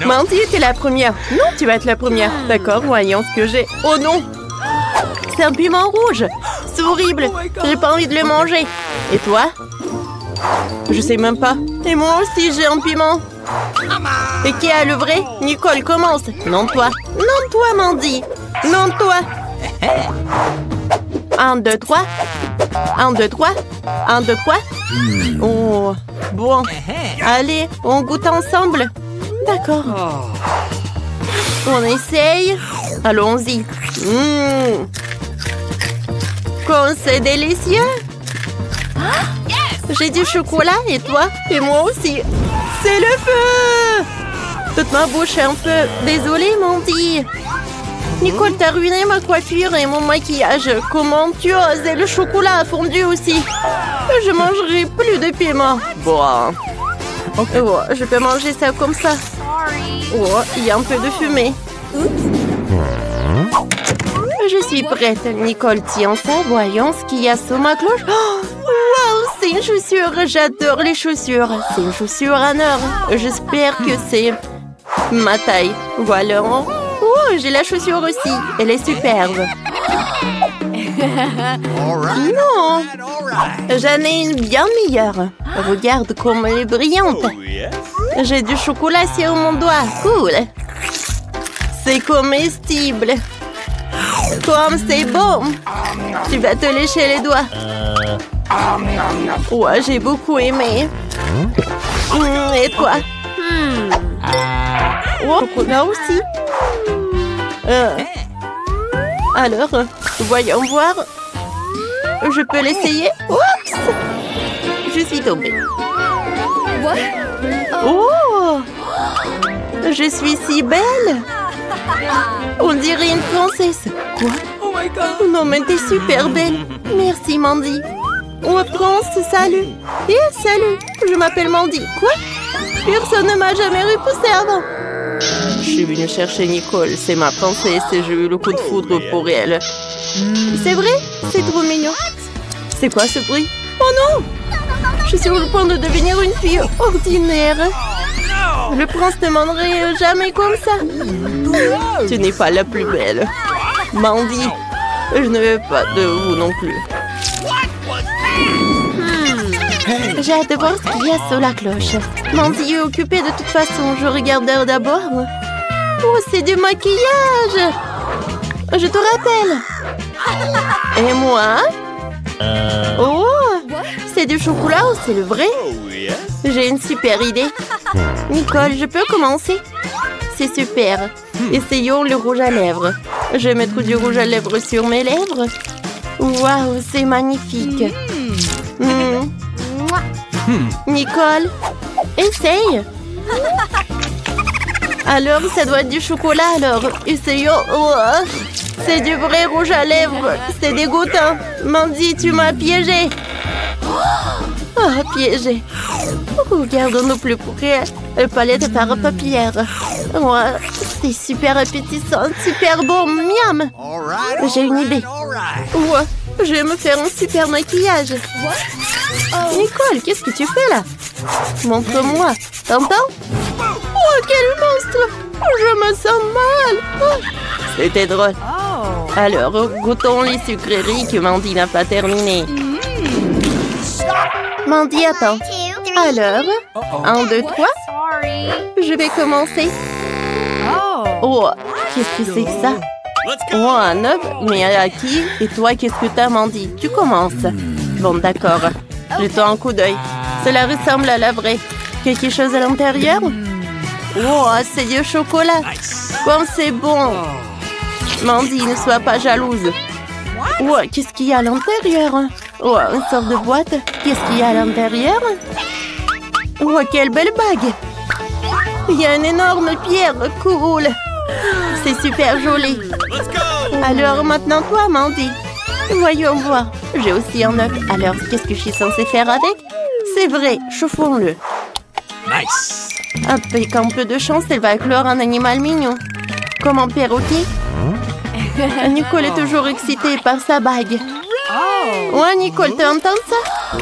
Mandy, t'es la première. Non, tu vas être la première. D'accord, voyons ce que j'ai. Oh non! C'est un piment rouge. C'est horrible. J'ai pas envie de le manger. Et toi? Je sais même pas. Et moi aussi, j'ai un piment. Et qui a le vrai? Nicole, commence. Non, toi. Non, toi, Mandy. Non, toi. 1, 2, 3. 1, 2, 3. 1, 2, 3. Oh, bon. Allez, on goûte ensemble. D'accord. On essaye. Allons-y. Comme c'est délicieux. J'ai du chocolat et toi? Et moi aussi. C'est le feu! Toute ma bouche est un peu... Désolée, Mandy. Nicole, t'as ruiné ma coiffure et mon maquillage. Comment tu oses? Et le chocolat a fondu aussi. Je mangerai plus de piment. Bon. Okay. Oh, je peux manger ça comme ça. Oh, il y a un peu de fumée. Je suis prête. Nicole, tiens ça. Voyons ce qu'il y a sur ma cloche. Oh, wow, c'est une chaussure. J'adore les chaussures. C'est une chaussure en or. J'espère que c'est ma taille. Voilà. Oh, j'ai la chaussure aussi. Elle est superbe. Non, j'en ai une bien meilleure. Regarde comme elle est brillante. J'ai du chocolat sur mon doigt. Cool. C'est comestible. Comme c'est bon. Tu vas te lécher les doigts. Ouais, j'ai beaucoup aimé. Et toi? Oh, chocolat aussi. Alors, voyons voir. Je peux l'essayer? Oups! Je suis tombée. Oh! Je suis si belle! On dirait une princesse. Quoi? Oh my God! Non, mais t'es super belle. Merci, Mandy. Oh, Prince, salut. Et salut, je m'appelle Mandy. Quoi? Personne ne m'a jamais repoussée avant. Je suis venue chercher Nicole, c'est ma princesse et j'ai eu le coup de foudre pour elle. C'est vrai? C'est trop mignon. C'est quoi ce bruit? Oh non! Je suis sur le point de devenir une fille ordinaire. Le prince ne demanderait jamais comme ça. Tu n'es pas la plus belle. Mandy, je ne veux pas de vous non plus. J'ai hâte de voir ce qu'il y a sur la cloche. Mandy est occupée de toute façon. Je regarde d'abord. Oh, c'est du maquillage. Je te rappelle. Et moi? Oh, c'est du chocolat ou c'est le vrai? J'ai une super idée. Nicole, je peux commencer? C'est super. Essayons le rouge à lèvres. Je vais mettre du rouge à lèvres sur mes lèvres. Waouh, c'est magnifique. Nicole, essaye. Alors, ça doit être du chocolat, alors. Essayons. Oh, c'est du vrai rouge à lèvres. C'est dégoûtant. Mandy, tu m'as piégé. Oh, piégé. Regardons-nous plus près. Palette par papier. Ouais, c'est super appétissant, super bon. Miam. J'ai une idée. Ouais, je vais me faire un super maquillage. Nicole, qu'est-ce que tu fais là? Montre-moi. T'entends? Oh, quel monstre! Je me sens mal. Oh. C'était drôle. Alors, goûtons les sucreries que Mandy n'a pas terminées. Mandy, attends. Alors, 1, 2, 3. Je vais commencer. Oh, qu'est-ce que c'est que ça? Oh, un œuf, mais à qui? Et toi, qu'est-ce que t'as, Mandy? Tu commences. Bon, d'accord. Jetons un coup d'œil. Cela ressemble à la vraie. Quelque chose à l'intérieur? Oh, c'est du chocolat. Comme c'est bon. Mandy, ne sois pas jalouse. Oh, qu'est-ce qu'il y a à l'intérieur? Oh, une sorte de boîte. Qu'est-ce qu'il y a à l'intérieur? Oh, quelle belle bague. Il y a une énorme pierre. Cool. C'est super joli. Alors, maintenant, toi, Mandy. Voyons voir. J'ai aussi un œuf. Alors, qu'est-ce que je suis censée faire avec? C'est vrai, chauffons-le. Nice. Avec un peu de chance, elle va éclore un animal mignon. Comme un perroquet. Nicole est toujours excitée par sa bague. Ouais, Nicole, tu entends ça?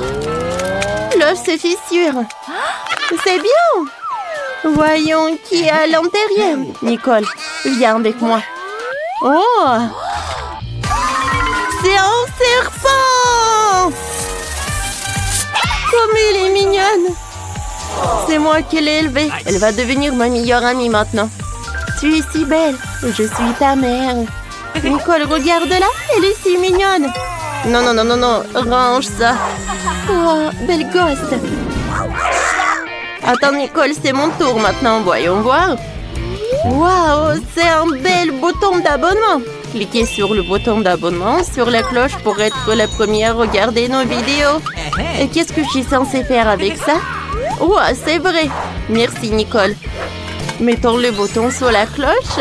L'œuf se fissure. C'est bien. Voyons qui est à l'intérieur. Nicole, viens avec moi. Oh! C'est un serpent! Comme elle est mignonne! C'est moi qui l'ai élevée. Elle va devenir ma meilleure amie maintenant. Tu es si belle. Je suis ta mère. Nicole, regarde-la. Elle est si mignonne. Non, non, non, non, non. Range ça. Oh, belle gosse. Attends, Nicole, c'est mon tour maintenant. Voyons voir. Waouh, c'est un bel bouton d'abonnement. Cliquez sur le bouton d'abonnement, sur la cloche pour être la première à regarder nos vidéos. Et qu'est-ce que je suis censée faire avec ça? Oh, c'est vrai. Merci, Nicole. Mettons le bouton sur la cloche.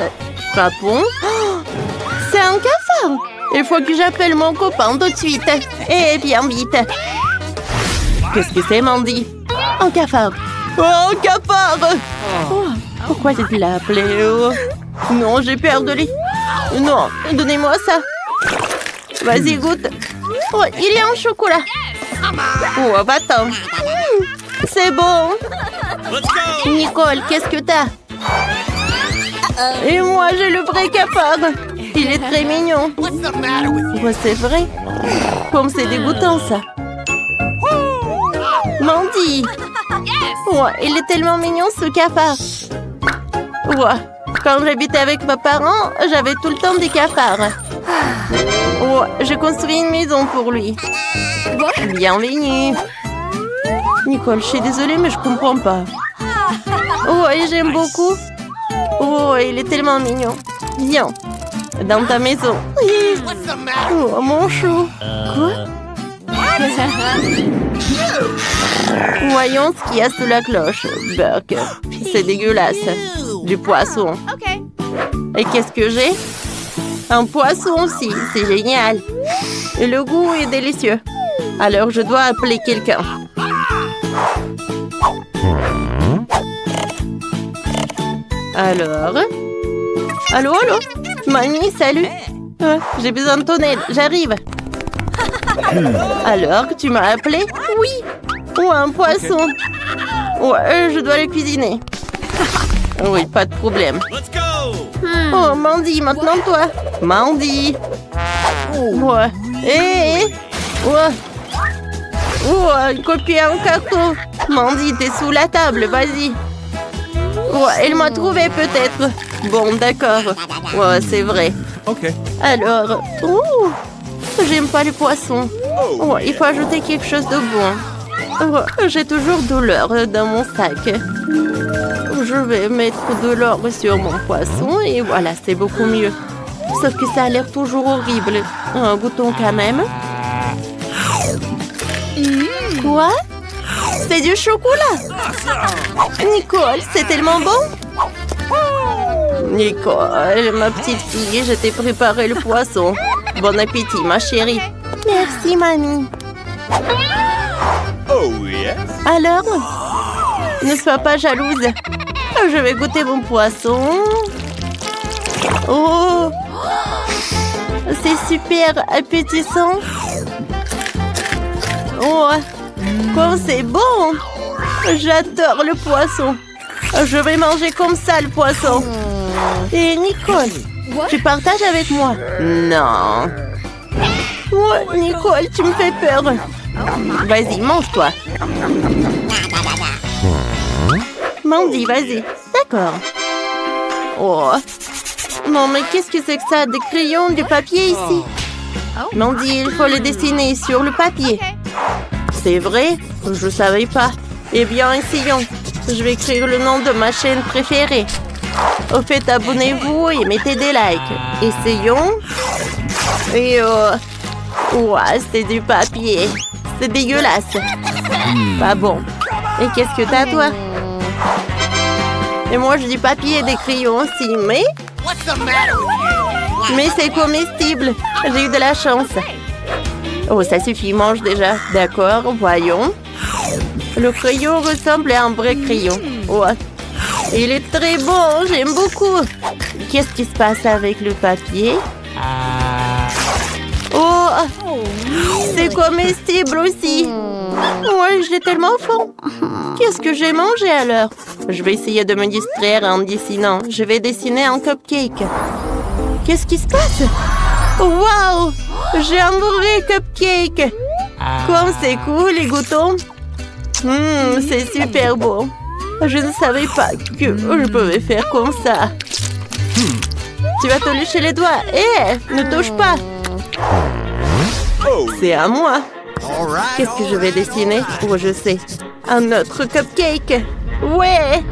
Frappons. Oh, c'est un cafard. Il faut que j'appelle mon copain tout de suite. Et bien vite. Qu'est-ce que c'est, Mandy? Un cafard. Oh, un cafard! Oh, pourquoi tu l'as appelé? Oh. Non, j'ai peur de lui. Non, donnez-moi ça. Vas-y, goûte. Oh, il y a un chocolat. Oh, va-t'en. C'est bon. Nicole, qu'est-ce que t'as? Et moi, j'ai le vrai cafard. Il est très mignon. Oh, c'est vrai. Comme c'est dégoûtant, ça. Mandy. Oh, il est tellement mignon, ce cafard. Oh, quand j'habitais avec mes parents, j'avais tout le temps des cafards. Oh, j'ai construit une maison pour lui. Bienvenue. Nicole, je suis désolée, mais je comprends pas. Oh, et j'aime beaucoup. Oh, il est tellement mignon. Viens, dans ta maison. Oh, mon chou. Quoi? Voyons ce qu'il y a sous la cloche. Burk, c'est dégueulasse. Du poisson. Et qu'est-ce que j'ai? Un poisson aussi, c'est génial. Et le goût est délicieux. Alors je dois appeler quelqu'un. Alors? Allô, allô? Mamie, salut. J'ai besoin de ton aide, j'arrive. Alors, tu m'as appelé? Oui. Oh, un poisson. Ouais, je dois le cuisiner. Oui, pas de problème. Oh, Mandy, maintenant toi. Mandy. Ouais. Hé, ouais. Oh, copier un carton. Mandy, t'es sous la table, vas-y. Ouais, elle m'a trouvé peut-être. Bon, d'accord. Ouais, c'est vrai. Ok. Alors, j'aime pas les poissons. Oh, il faut ajouter quelque chose de bon. Oh, j'ai toujours de l'or dans mon sac. Je vais mettre de l'or sur mon poisson et voilà, c'est beaucoup mieux. Sauf que ça a l'air toujours horrible. Goûtons quand même. Quoi? C'est du chocolat. Nicole, c'est tellement bon. Nicole, ma petite fille, je t'ai préparé le poisson. Bon appétit, ma chérie. Merci, mamie. Oh, yes. Alors, ne sois pas jalouse. Je vais goûter mon poisson. Oh, c'est super appétissant. Oh, comme c'est bon. J'adore le poisson. Je vais manger comme ça le poisson. Et Nicole, tu partages avec moi? Non. Ouais, Nicole, tu me fais peur. Vas-y, mange-toi. Mandy, vas-y. D'accord. Oh. Non, mais qu'est-ce que c'est que ça? Des crayons, du papier ici? Mandy, il faut le dessiner sur le papier. C'est vrai? Je ne savais pas. Eh bien, essayons. Je vais écrire le nom de ma chaîne préférée. Au fait, abonnez-vous et mettez des likes. Essayons. Et ouah, c'est du papier. C'est dégueulasse. Pas bon. Et qu'est-ce que t'as, toi? Et moi, je dis papier et des crayons aussi, mais c'est comestible. J'ai eu de la chance. Oh, ça suffit, mange déjà. D'accord, voyons. Le crayon ressemble à un vrai crayon. Ouais. Il est très bon, j'aime beaucoup. Qu'est-ce qui se passe avec le papier? Oh, c'est comestible aussi. Ouais, j'ai tellement faim. Qu'est-ce que j'ai mangé alors? Je vais essayer de me distraire en dessinant. Je vais dessiner un cupcake. Qu'est-ce qui se passe? Waouh! J'ai un vrai cupcake! Comme c'est cool, les goûtons! C'est super beau! Je ne savais pas que je pouvais faire comme ça. Tu vas te lécher les doigts. Ne touche pas! C'est à moi! Qu'est-ce que je vais dessiner? Oh, je sais! Un autre cupcake! Ouais!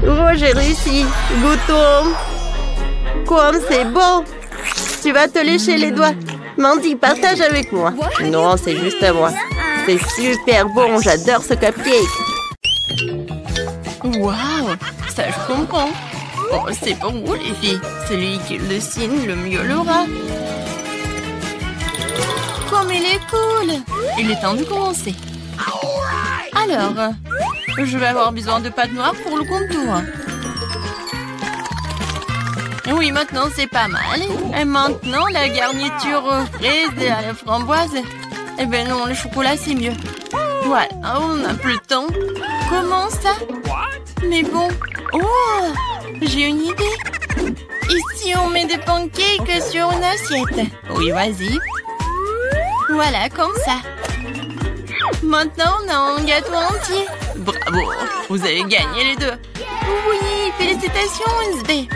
Oh, j'ai réussi! Goûtons! Comme c'est beau! Tu vas te lécher les doigts. Mandy, partage avec moi. Non, c'est juste à moi. C'est super bon, j'adore ce cupcake. Waouh, ça je comprends. Oh, c'est pour vous les filles. Celui qui le dessine le mieux l'aura. Comme il est cool. Il est temps de commencer. Alors, je vais avoir besoin de pâte noire pour le contour. Oui, maintenant c'est pas mal. Et maintenant, la garniture aux fraises et à la framboise. Eh ben non, le chocolat c'est mieux. Voilà, on n'a plus le temps. Comment ça? Mais bon. Oh, j'ai une idée. Ici, on met des pancakes sur une assiette. Oui, vas-y. Voilà, comme ça. Maintenant, on a un gâteau entier. Bravo, vous avez gagné les deux. Oui, félicitations, Wednesday.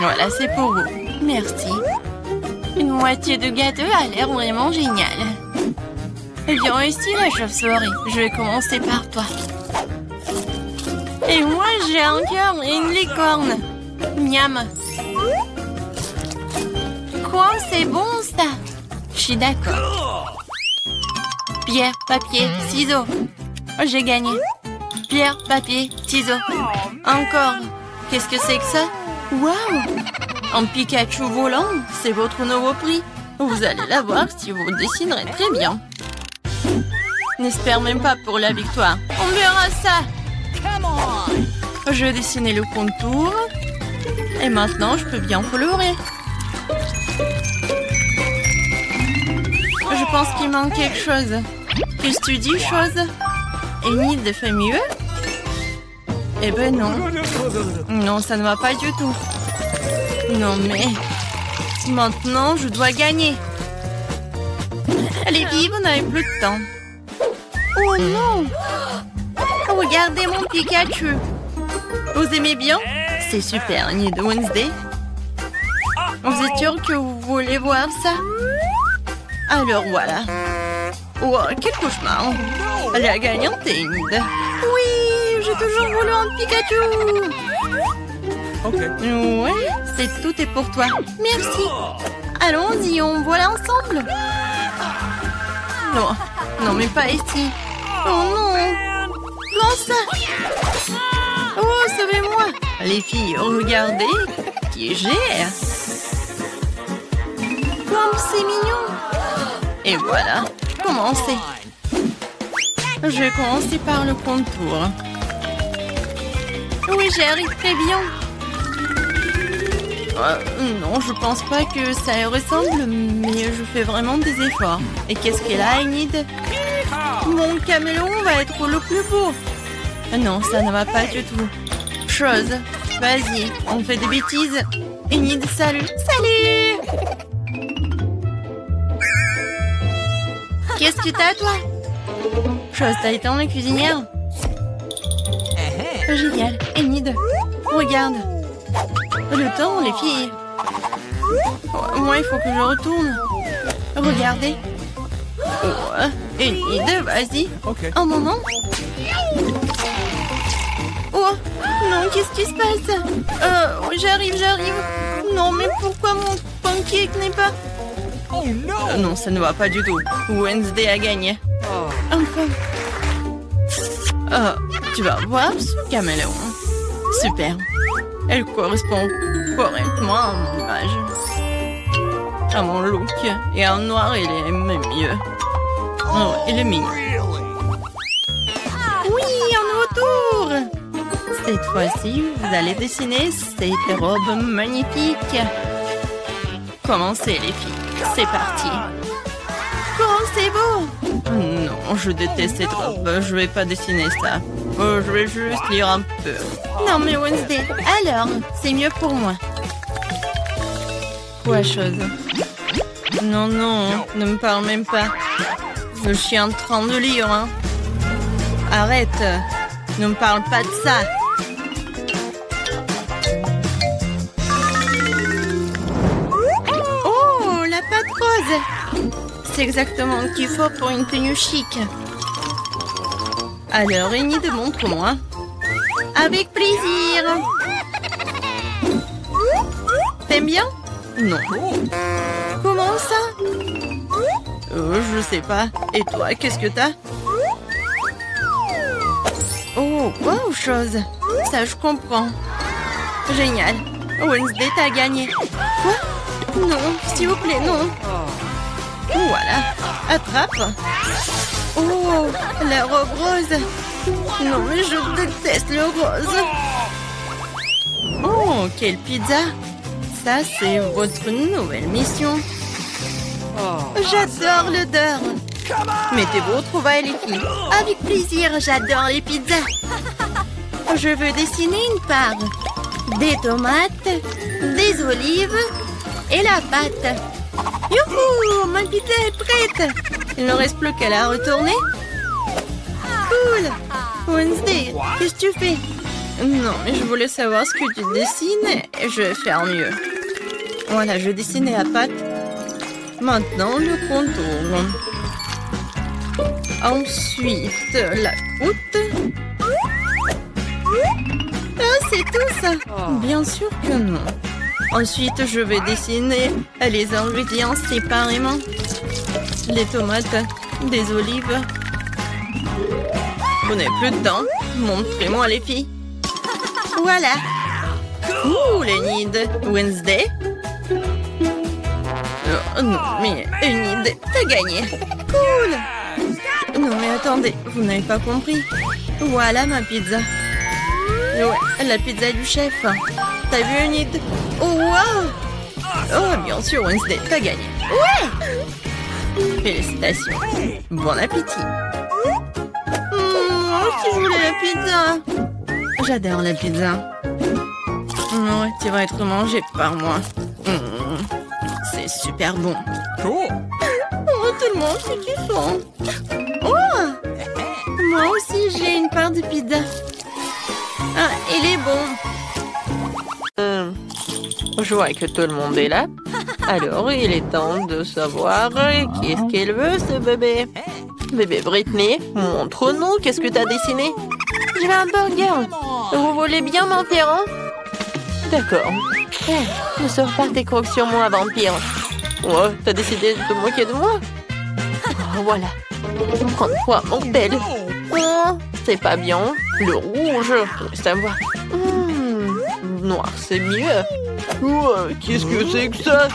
Voilà, c'est pour vous. Merci. Une moitié de gâteau a l'air vraiment génial. Viens ici, la chauve-souris. Je vais commencer par toi. Et moi, j'ai un cœur et une licorne. Miam. Quoi, c'est bon, ça? Je suis d'accord. Pierre, papier, ciseaux. J'ai gagné. Pierre, papier, ciseaux. Encore. Qu'est-ce que c'est que ça? Waouh! Un Pikachu volant, c'est votre nouveau prix. Vous allez l'avoir si vous dessinerez très bien. N'espère même pas pour la victoire. On verra ça. Je vais dessiner le contour. Et maintenant, je peux bien colorer. Je pense qu'il manque quelque chose. Qu'est-ce que tu dis, chose? Enid fait mieux? Eh ben non. Non, ça ne va pas du tout. Non, mais... Maintenant, je dois gagner. Allez, vive, on n'avait plus de temps. Oh non! Regardez mon Pikachu. Vous aimez bien? C'est super, Enid de Wednesday. Vous êtes sûr que vous voulez voir ça? Alors voilà. Oh, quel cauchemar. La gagnante est Enid. Oui, j'ai toujours voulu un Pikachu. Ouais, tout est pour toi. Merci. Allons-y, on voit ensemble. Non, non, mais pas ici. Oh non. Comment ça? Oh, sauvez-moi. Les filles, regardez qui j'ai. Comme c'est mignon. Et voilà, commencez. Je vais commencer par le contour. Oui, j'y arrive très bien. Non, je pense pas que ça ressemble, mais je fais vraiment des efforts. Et qu'est-ce qu'elle a, Enid? Mon caméléon va être le plus beau. Non, ça ne va pas du tout. Chose, vas-y, on fait des bêtises. Enid, salut. Salut! Qu'est-ce que t'as, toi? Chose, t'as été en cuisinière? Génial. Enid, regarde. Le temps, les filles. Moi, il faut que je retourne. Regardez. Oh, Enid, vas-y. Un moment. Oh, non, qu'est-ce qui se passe? J'arrive. Non, mais pourquoi mon pancake n'est pas... Oh non. Non, ça ne va pas du tout. Wednesday a gagné. Enfin. Tu vas voir ce caméléon. Super. Elle correspond correctement à mon image. À mon look. Et en noir, il est même mieux. Oh, il est mignon. Oui, un nouveau tour. Cette fois-ci, vous allez dessiner cette robe magnifique. Commencez, les filles. C'est parti. Comment c'est beau. Non, je déteste cette robe. Je vais pas dessiner ça. Je vais juste lire un peu. Non mais Wednesday, alors, c'est mieux pour moi. Quoi, chose? Non, non, ne me parle même pas. Je suis en train de lire, hein. Arrête, ne me parle pas de ça. Oh, la pâte rose. C'est exactement ce qu'il faut pour une tenue chic. Alors, Enid, montre-moi. Avec plaisir. T'aimes bien? Non. Comment ça? Je sais pas. Et toi, qu'est-ce que t'as? Oh, wow, chose. Ça, je comprends. Génial. Wednesday, t'as gagné. Quoi? Non, s'il vous plaît, non. Voilà. Attrape. Oh, la robe rose. Non, mais je déteste le rose. Oh, quelle pizza. Ça, c'est votre nouvelle mission. J'adore l'odeur. Mettez vos trouvailles, les filles. Avec plaisir, j'adore les pizzas. Je veux dessiner une part. Des tomates, des olives et la pâte. Youhou, ma pizza est prête. Il ne reste plus qu'à la retourner. Cool. Wednesday, qu'est-ce que tu fais? Non, mais je voulais savoir ce que tu dessines et je vais faire mieux. Voilà, je dessinais la pâte. Maintenant, le contour. Ensuite, la croûte. Ah, c'est tout ça? Bien sûr que non. Ensuite, je vais dessiner les ingrédients séparément. Les tomates, des olives. Vous n'avez plus de temps. Montrez-moi les filles. Voilà. Cool, Enid. Wednesday. Oh, non, mais Enid, t'as gagné. Cool. Non, mais attendez, vous n'avez pas compris. Voilà ma pizza. Ouais, la pizza du chef. T'as vu, Enid? Oh, wow. Oh, bien sûr, Wednesday, t'as gagné. Ouais. Félicitations. Bon appétit. Si je voulais la pizza. J'adore la pizza. Ouais, tu vas être mangé par moi. C'est super bon. Oh, tellement c'est kiffant. Oh, moi aussi j'ai une part de pizza. Ah, il est bon. Je vois que tout le monde est là. Alors, il est temps de savoir qu'est-ce qu'elle veut, ce bébé. Bébé Brittany, montre-nous, qu'est-ce que t'as dessiné? Je veux un burger. Vous voulez bien m'interrompre? D'accord. Ne sors pas tes crocs sur moi, vampire. Ouais, t'as décidé de te moquer de moi? Oh, voilà. Prends-toi, mortel. Oh, c'est pas bien. Le rouge, ça va. Noir, c'est mieux. Ouais, qu'est-ce que c'est que ça?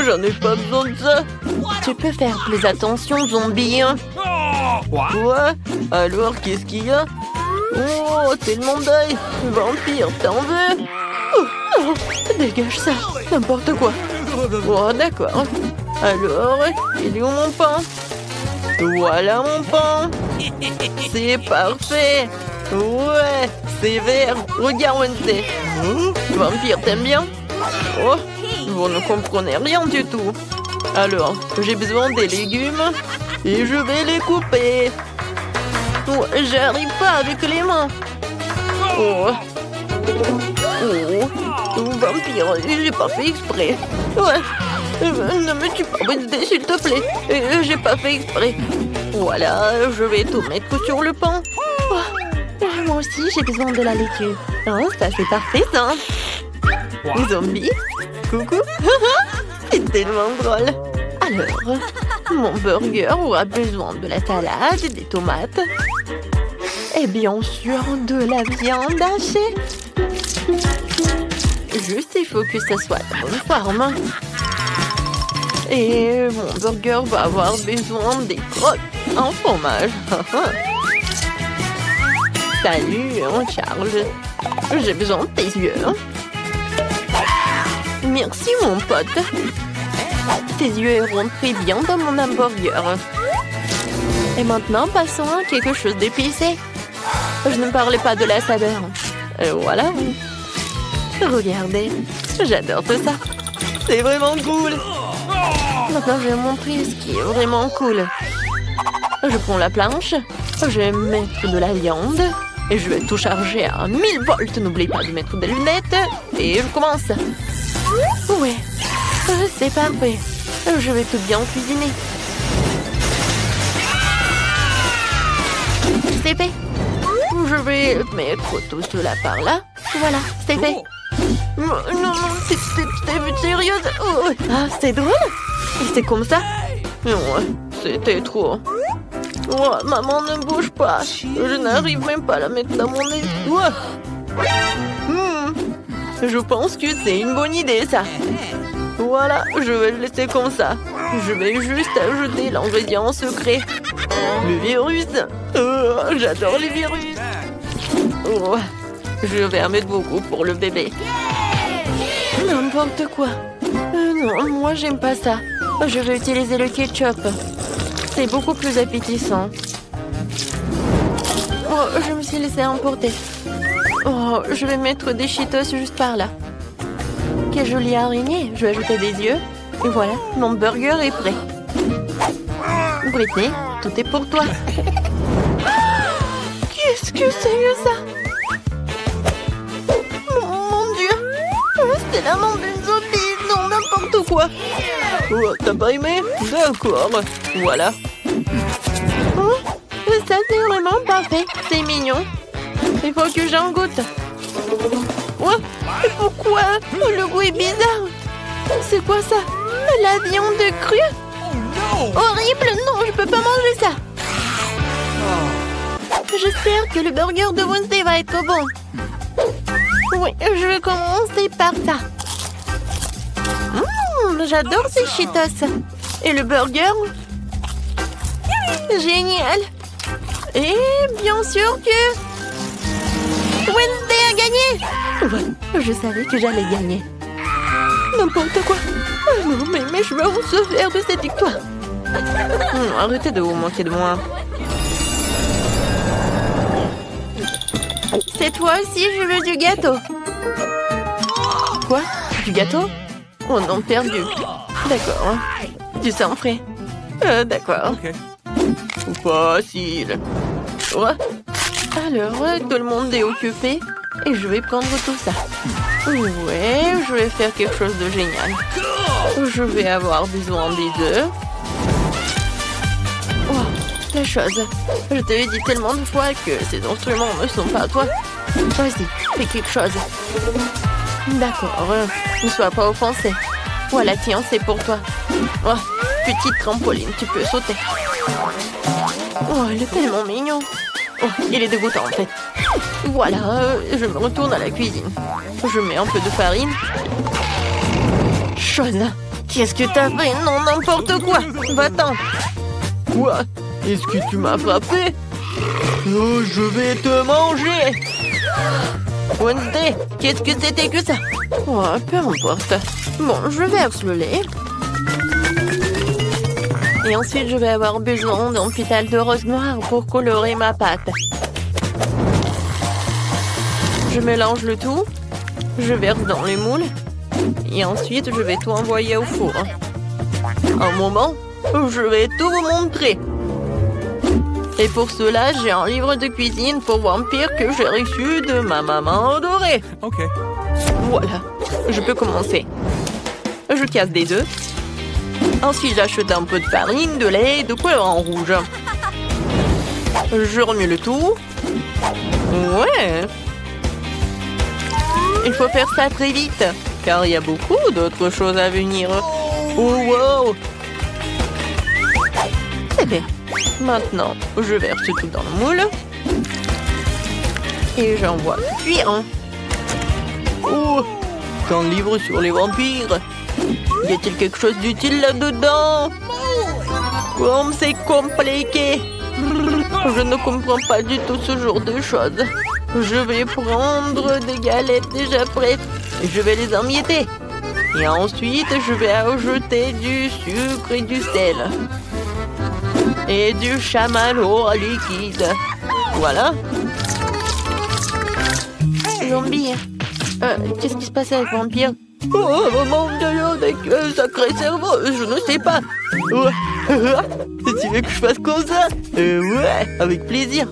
J'en ai pas besoin de ça. Tu peux faire plus attention, zombie. Quoi? Alors, qu'est-ce qu'il y a? Oh, tellement d'œil. Vampire, t'en veux? Oh, dégage ça. N'importe quoi. Oh, d'accord. Alors, il est où mon pain? Voilà mon pain. C'est parfait. Ouais, c'est vert. Regarde, Wednesday. Vampire, t'aimes bien? Oh, vous ne comprenez rien du tout. Alors, j'ai besoin des légumes et je vais les couper. Oh, j'arrive pas avec les mains. Oh. Oh, vampire, j'ai pas fait exprès. Ouais. Ne me tue pas, Wednesday, s'il te plaît. J'ai pas fait exprès. Voilà, je vais tout mettre sur le pain. Oh, moi aussi, j'ai besoin de la laitue. Oh, ça, c'est parfait, ça. Zombie, coucou. C'est tellement drôle. Alors, mon burger aura besoin de la salade, des tomates et bien sûr de la viande hachée. Juste, il faut que ça soit de bonne forme. Et mon burger va avoir besoin des crottes en fromage. Salut, Charles. J'ai besoin de tes yeux. Merci, mon pote. Tes yeux rentrent bien dans mon hamburger. Et maintenant, passons à quelque chose d'épicé. Je ne parlais pas de la saveur. Voilà. Regardez, j'adore tout ça. C'est vraiment cool. Maintenant, je vais montrer ce qui est vraiment cool. Je prends la planche, je vais mettre de la viande et je vais tout charger à 1000 volts. N'oubliez pas de mettre des lunettes et je commence. Ouais, c'est parfait. Je vais tout bien cuisiner. C'est fait. Je vais mettre tout cela par là. Voilà, c'est fait. Non, t'es sérieuse? Oh. Ah, c'est drôle. C'est comme ça? Non, c'était trop. Oh, maman, ne bouge pas. Je n'arrive même pas à la mettre dans mon nez. Oh. Je pense que c'est une bonne idée, ça. Voilà, je vais le laisser comme ça. Je vais juste ajouter l'ingrédient secret. Le virus. Oh, j'adore les virus. Oh, je vais en mettre beaucoup pour le bébé. N'importe quoi. Non, moi j'aime pas ça. Je vais utiliser le ketchup. C'est beaucoup plus appétissant. Oh, je me suis laissée emporter. Oh, je vais mettre des Cheetos juste par là. Quelle jolie araignée. Je vais ajouter des yeux. Et voilà, mon burger est prêt. Britney, tout est pour toi. Qu'est-ce que c'est que ça? Mon Dieu. C'est la main d'une zombie. Non, n'importe quoi. Oh, t'as pas aimé? D'accord. Voilà. Oh, ça, c'est vraiment parfait. C'est mignon. Il faut que j'en goûte. Oh, pourquoi? Le goût est bizarre. C'est quoi ça? La viande crue? Horrible. Non, je peux pas manger ça. J'espère que le burger de Wednesday va être bon. Oui, je vais commencer par ça. J'adore ces Cheetos. Et le burger? Génial. Et bien sûr que Wednesday a gagné. Ouais, je savais que j'allais gagner. N'importe quoi. Non, mais mes cheveux vont se faire de cette victoire. Arrêtez de vous moquer de moi. C'est toi aussi, je veux du gâteau. Quoi? Du gâteau? Oh non, perdu. D'accord. Du sang frais. D'accord. Facile. Ouais. Alors, tout le monde est occupé et je vais prendre tout ça. Ouais, je vais faire quelque chose de génial. Je vais avoir besoin des œufs. Oh, la chose. Je t'avais dit tellement de fois que ces instruments ne sont pas à toi. Vas-y, fais quelque chose. D'accord, ne sois pas offensé. Voilà, tiens, c'est pour toi. Oh, petite trampoline, tu peux sauter. Oh, il est tellement mignon. Oh, il est dégoûtant en fait. Voilà, je me retourne à la cuisine. Je mets un peu de farine. Chose, qu'est-ce que t'as fait? Non, n'importe quoi. Va-t'en. Quoi? Est-ce que tu m'as frappé? Oh, je vais te manger. Wednesday, qu'est-ce que c'était que ça? Oh, peu importe. Bon, je verse le lait. Et ensuite, je vais avoir besoin d'un pétale de rose noir pour colorer ma pâte. Je mélange le tout. Je verse dans les moules. Et ensuite, je vais tout envoyer au four. Un moment, je vais tout vous montrer. Et pour cela, j'ai un livre de cuisine pour vampires que j'ai reçu de ma maman adorée. Ok. Voilà, je peux commencer. Je casse des œufs. Ensuite, j'achète un peu de farine, de lait et de colorant rouge. Je remue le tout. Ouais. Il faut faire ça très vite, car il y a beaucoup d'autres choses à venir. Oh, wow. C'est fait. Maintenant, je verse tout dans le moule. Et j'envoie cuire. Oh, un livre sur les vampires. Y a-t-il quelque chose d'utile là-dedans? Comme c'est compliqué. Je ne comprends pas du tout ce genre de choses. Je vais prendre des galettes déjà prêtes. Et je vais les emietter. Et ensuite, je vais ajouter du sucre et du sel. Et du chamallow liquide. Voilà. Zombie. Qu'est-ce qui se passe avec Vampire? Oh, maman, avec sacré cerveau, je ne sais pas. Tu veux que je fasse comme ça? Ouais, avec plaisir.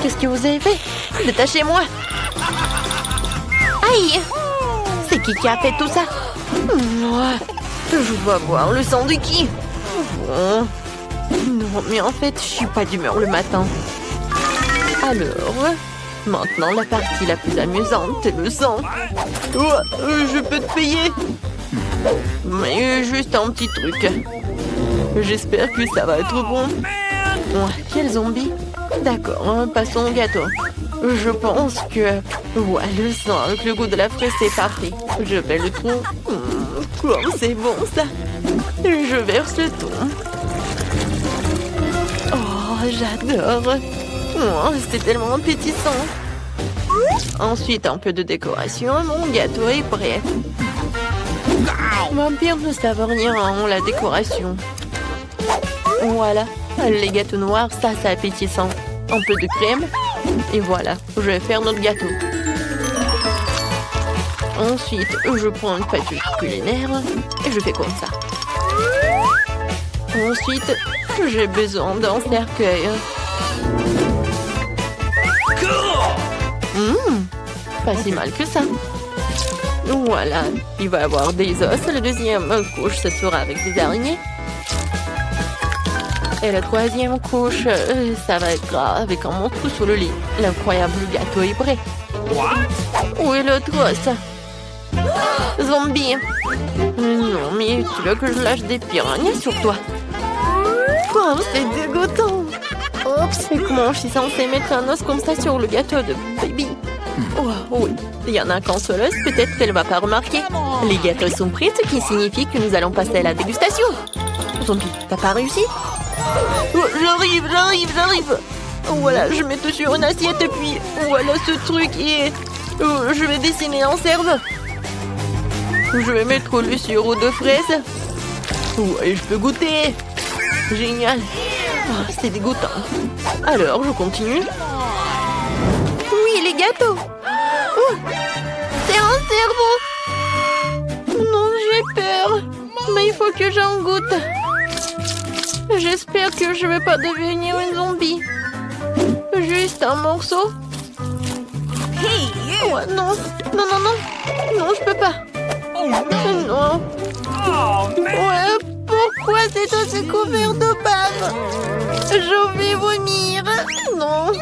Qu'est-ce que vous avez fait? Détachez-moi. Aïe! C'est qui a fait tout ça? Je vais voir le sang de qui? Non, mais en fait, je suis pas d'humeur le matin. Alors, maintenant la partie la plus amusante, c'est le sang. Je peux te payer. Mais juste un petit truc. J'espère que ça va être bon. Quel zombie? D'accord, passons au gâteau. Je pense que... Ouais, le sang avec le goût de la fraise, c'est parfait. Je fais le trou. Comme c'est bon, ça. Je verse le tout. Oh, j'adore. C'est tellement appétissant. Ensuite, un peu de décoration. Mon gâteau est prêt. Vampire ne savoureront la décoration. Voilà. Les gâteaux noirs, ça, c'est appétissant. Un peu de crème. Et voilà, je vais faire notre gâteau. Ensuite, je prends une pâte culinaire et je fais comme ça. Ensuite, j'ai besoin d'un cercueil. Pas si mal que ça. Voilà, il va y avoir des os. La deuxième couche, ce sera avec des araignées. Et la troisième couche, ça va être avec un monstre sous le lit. L'incroyable gâteau est prêt. Où est l'autre os? Zombie. Non, mais tu veux que je lâche des piranhas sur toi? Oh, c'est dégoûtant. Oups, et comment je suis censée mettre un os comme ça sur le gâteau de baby? Oh, oui, il y en a qu'un seul os, peut-être qu'elle ne va pas remarquer. Les gâteaux sont prêts, ce qui signifie que nous allons passer à la dégustation. Zombie, t'as pas réussi? J'arrive. Voilà, je mets tout sur une assiette et puis voilà ce truc et je vais dessiner un cerveau. Je vais mettre le sirop de fraise. Et je peux goûter. Génial. C'est dégoûtant. Alors, je continue. Oui, les gâteaux. C'est un cerveau. Non, j'ai peur. Mais il faut que j'en goûte. J'espère que je ne vais pas devenir une zombie. Juste un morceau. Non, je peux pas. Non. Ouais, pourquoi c'est aussi couvert de bave? Je vais vomir. Non.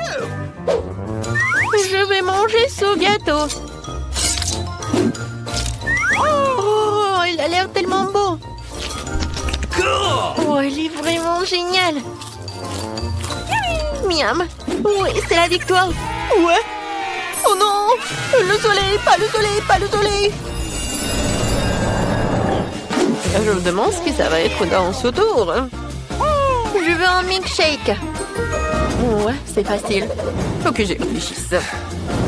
Je vais manger ce gâteau. Oh, il a l'air tellement beau. Oh, il est vraiment génial. Miam. Oui, c'est la victoire. Ouais. Oh non. Le soleil, pas le soleil. Je me demande ce que ça va être dans ce tour. Je veux un milkshake. Ouais, c'est facile. Faut que j'y réfléchisse.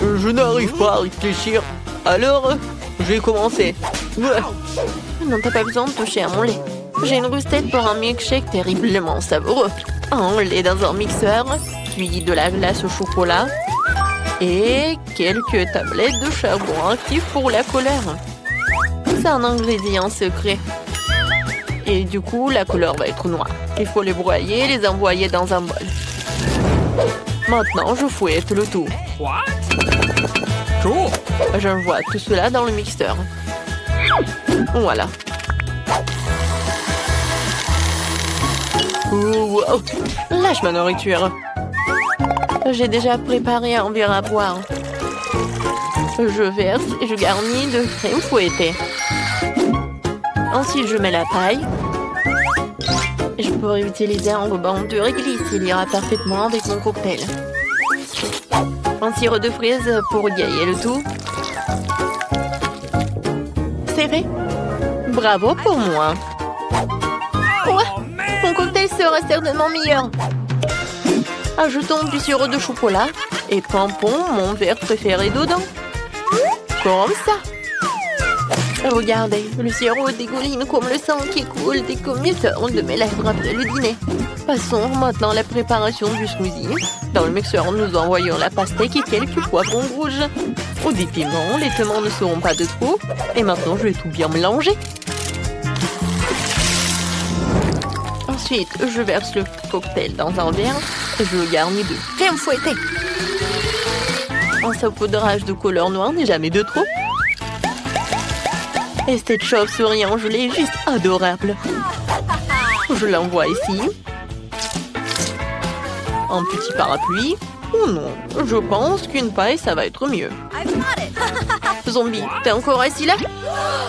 Je n'arrive pas à réfléchir. Alors, je vais commencer. Ouais. Non, t'as pas besoin de toucher à mon lait. J'ai une recette pour un milkshake terriblement savoureux. Un lait dans un mixeur, puis de la glace au chocolat et quelques tablettes de charbon actif pour la couleur. C'est un ingrédient secret. Et du coup, la couleur va être noire. Il faut les broyer et les envoyer dans un bol. Maintenant, je fouette le tout. J'envoie tout cela dans le mixeur. Voilà. Wow. Lâche ma nourriture. J'ai déjà préparé un verre à boire. Je verse et je garnis de crème fouettée. Ensuite, je mets la paille. Je pourrais utiliser un ruban de réglisse. Il ira parfaitement avec mon cocktail. Un sirop de fraise pour égayer le tout. C'est fait. Bravo pour moi. Ouais, mon cocktail sera certainement meilleur. Ajoutons du sirop de chocolat et pompons mon verre préféré dedans. Comme ça. Regardez, le sirop dégouline comme le sang qui coule des communicants de mes lèvres après le dîner. Passons maintenant à la préparation du smoothie. Dans le mixeur, nous envoyons la pastèque et quelques poivrons rouges. Au des piments, les piments ne seront pas de trop. Et maintenant, je vais tout bien mélanger. Ensuite, je verse le cocktail dans un verre et je le garnis de crème fouettée. Un saupoudrage de couleur noire n'est jamais de trop. Et cette chauve-souris en gelée est juste adorable. Je l'envoie ici. Un petit parapluie. Oh non, je pense qu'une paille, ça va être mieux. Zombie, t'es encore assis là?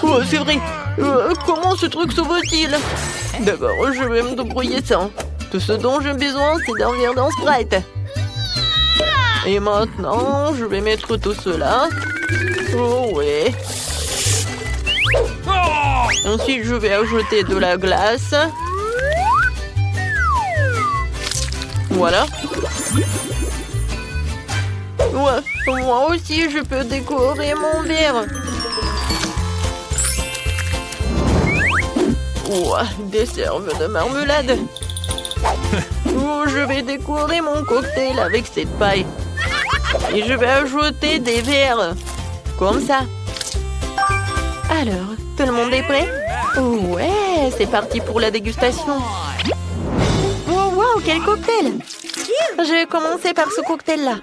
Oh, c'est vrai. Comment ce truc s'ouvre-t-il? D'abord, je vais me débrouiller ça. Tout ce dont j'ai besoin, c'est d'un verre d'un Sprite. Et maintenant, je vais mettre tout cela. Oh ouais. Ensuite, je vais ajouter de la glace. Voilà. Ouais, moi aussi, je peux décorer mon verre. Ouah, des cerves de marmelade. Oh, je vais décorer mon cocktail avec cette paille. Et je vais ajouter des verres. Comme ça. Alors, tout le monde est prêt? Oh ouais, c'est parti pour la dégustation. Wow, wow, quel cocktail! Je vais commencer par ce cocktail-là.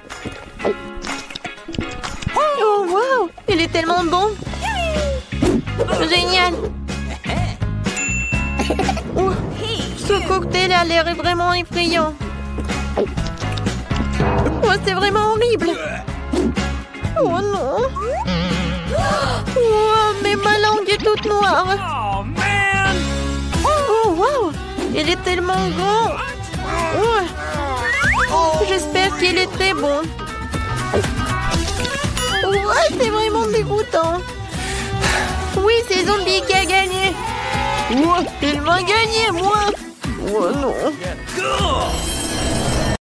Oh wow, il est tellement bon! Génial! Oh, ce cocktail a l'air vraiment effrayant. Oh, c'est vraiment horrible! Oh non! Oh, mais ma langue est toute noire! Oh wow! Il est tellement grand! Oh, j'espère qu'il est très bon. Ouais, c'est vraiment dégoûtant. Oui, c'est Zombie qui a gagné. Ouais, il m'a gagné.